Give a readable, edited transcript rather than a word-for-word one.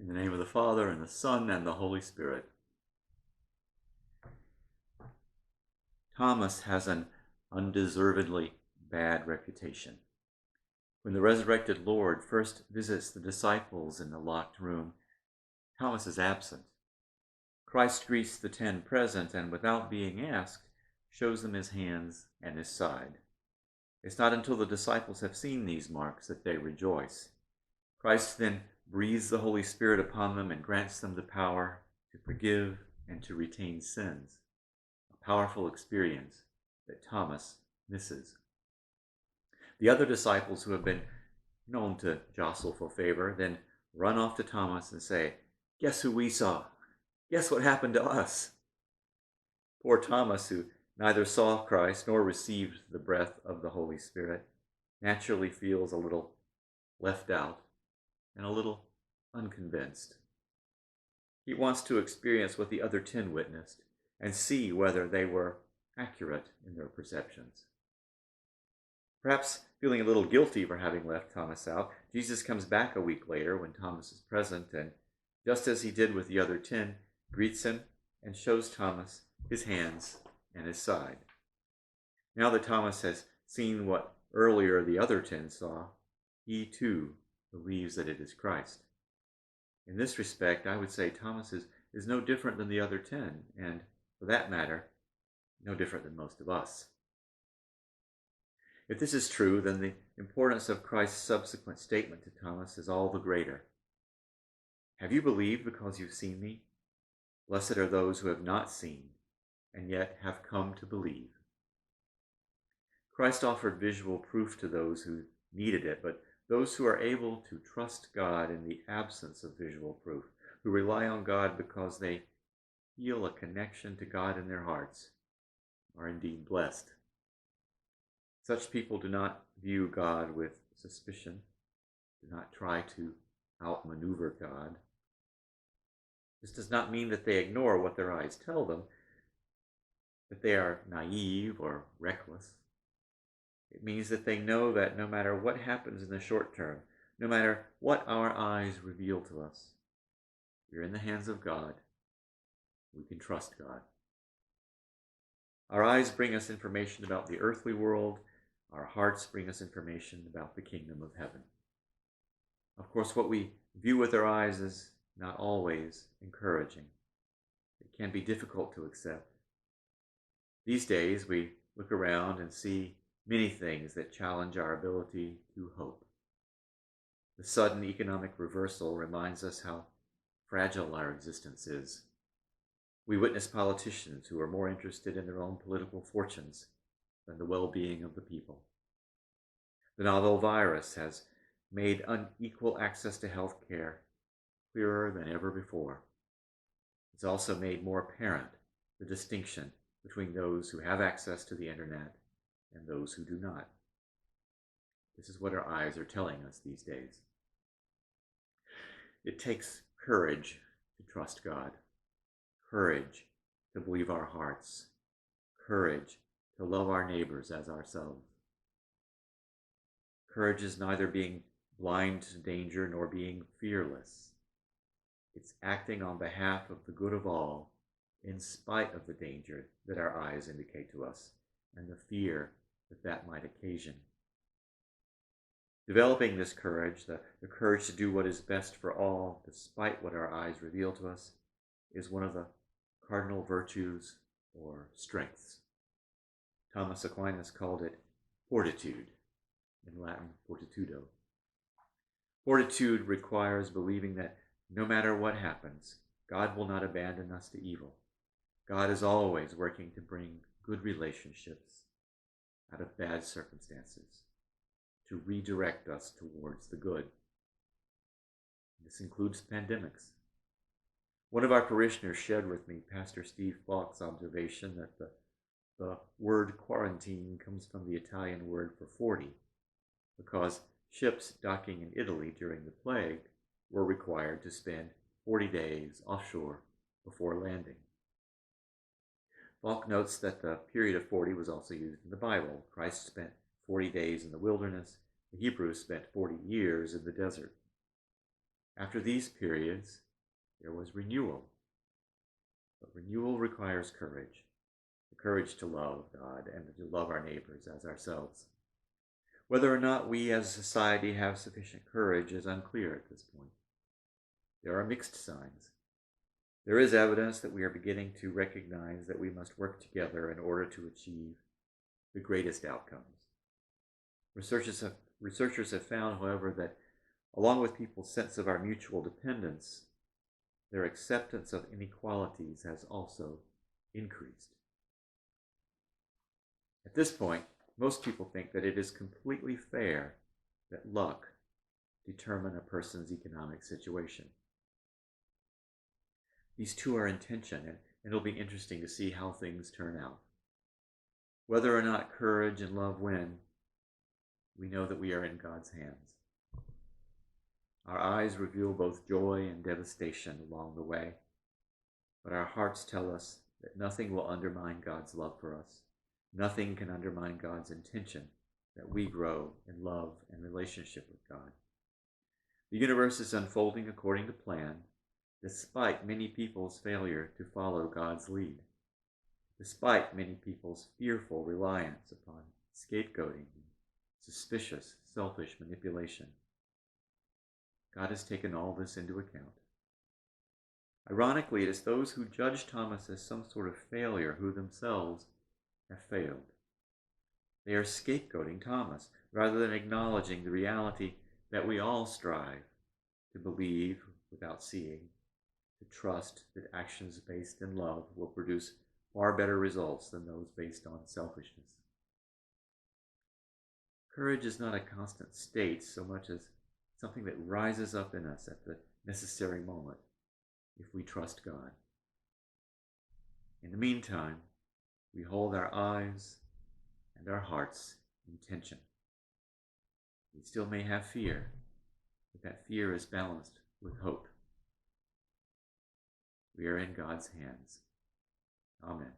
In the name of the Father, and the Son, and the Holy Spirit. Thomas has an undeservedly bad reputation. When the resurrected Lord first visits the disciples in the locked room, Thomas is absent. Christ greets the 10 present and, without being asked, shows them his hands and his side. It's not until the disciples have seen these marks that they rejoice. Christ then breathes the Holy Spirit upon them and grants them the power to forgive and to retain sins, a powerful experience that Thomas misses. The other disciples, who have been known to jostle for favor, then run off to Thomas and say, "Guess who we saw? Guess what happened to us?" Poor Thomas, who neither saw Christ nor received the breath of the Holy Spirit, naturally feels a little left out and a little unconvinced. He wants to experience what the other 10 witnessed and see whether they were accurate in their perceptions. Perhaps feeling a little guilty for having left Thomas out, Jesus comes back a week later when Thomas is present, and just as he did with the other 10, greets him and shows Thomas his hands and his side. Now that Thomas has seen what earlier the other 10 saw, he too believes that it is Christ. In this respect, I would say Thomas is no different than the other 10, and for that matter, no different than most of us. If this is true, then the importance of Christ's subsequent statement to Thomas is all the greater. "Have you believed because you've seen me? Blessed are those who have not seen and yet have come to believe." Christ offered visual proof to those who needed it, but those who are able to trust God in the absence of visual proof, who rely on God because they feel a connection to God in their hearts, are indeed blessed. Such people do not view God with suspicion, do not try to outmaneuver God. This does not mean that they ignore what their eyes tell them, that they are naive or reckless. It means that they know that no matter what happens in the short term, no matter what our eyes reveal to us, we're in the hands of God. We can trust God. Our eyes bring us information about the earthly world. Our hearts bring us information about the kingdom of heaven. Of course, what we view with our eyes is not always encouraging. It can be difficult to accept. These days, we look around and see many things that challenge our ability to hope. The sudden economic reversal reminds us how fragile our existence is. We witness politicians who are more interested in their own political fortunes than the well-being of the people. The novel virus has made unequal access to health care clearer than ever before. It's also made more apparent the distinction between those who have access to the internet and those who do not. This is what our eyes are telling us these days. It takes courage to trust God, courage to believe our hearts, courage to love our neighbors as ourselves. Courage is neither being blind to danger nor being fearless. It's acting on behalf of the good of all in spite of the danger that our eyes indicate to us and the fear that might occasion. Developing this courage, the courage to do what is best for all despite what our eyes reveal to us, is one of the cardinal virtues or strengths. Thomas Aquinas called it fortitude, in Latin fortitudo. Fortitude requires believing that no matter what happens, God will not abandon us to evil. God is always working to bring good relationships out of bad circumstances, to redirect us towards the good. This includes pandemics. One of our parishioners shared with me Pastor Steve Falk's observation that the word quarantine comes from the Italian word for 40, because ships docking in Italy during the plague were required to spend 40 days offshore before landing. Falk notes that the period of 40 was also used in the Bible. Christ spent 40 days in the wilderness. The Hebrews spent 40 years in the desert. After these periods, there was renewal. But renewal requires courage, the courage to love God and to love our neighbors as ourselves. Whether or not we as a society have sufficient courage is unclear at this point. There are mixed signs. There is evidence that we are beginning to recognize that we must work together in order to achieve the greatest outcomes. Researchers have found, however, that along with people's sense of our mutual dependence, their acceptance of inequalities has also increased. At this point, most people think that it is completely fair that luck determine a person's economic situation. These two are in tension, and it'll be interesting to see how things turn out. Whether or not courage and love win, we know that we are in God's hands. Our eyes reveal both joy and devastation along the way, but our hearts tell us that nothing will undermine God's love for us. Nothing can undermine God's intention that we grow in love and relationship with God. The universe is unfolding according to plan, despite many people's failure to follow God's lead, despite many people's fearful reliance upon scapegoating and suspicious, selfish manipulation. God has taken all this into account. Ironically, it is those who judge Thomas as some sort of failure who themselves have failed. They are scapegoating Thomas rather than acknowledging the reality that we all strive to believe without seeing, to trust that actions based in love will produce far better results than those based on selfishness. Courage is not a constant state so much as something that rises up in us at the necessary moment if we trust God. In the meantime, we hold our eyes and our hearts in tension. We still may have fear, but that fear is balanced with hope. We are in God's hands. Amen.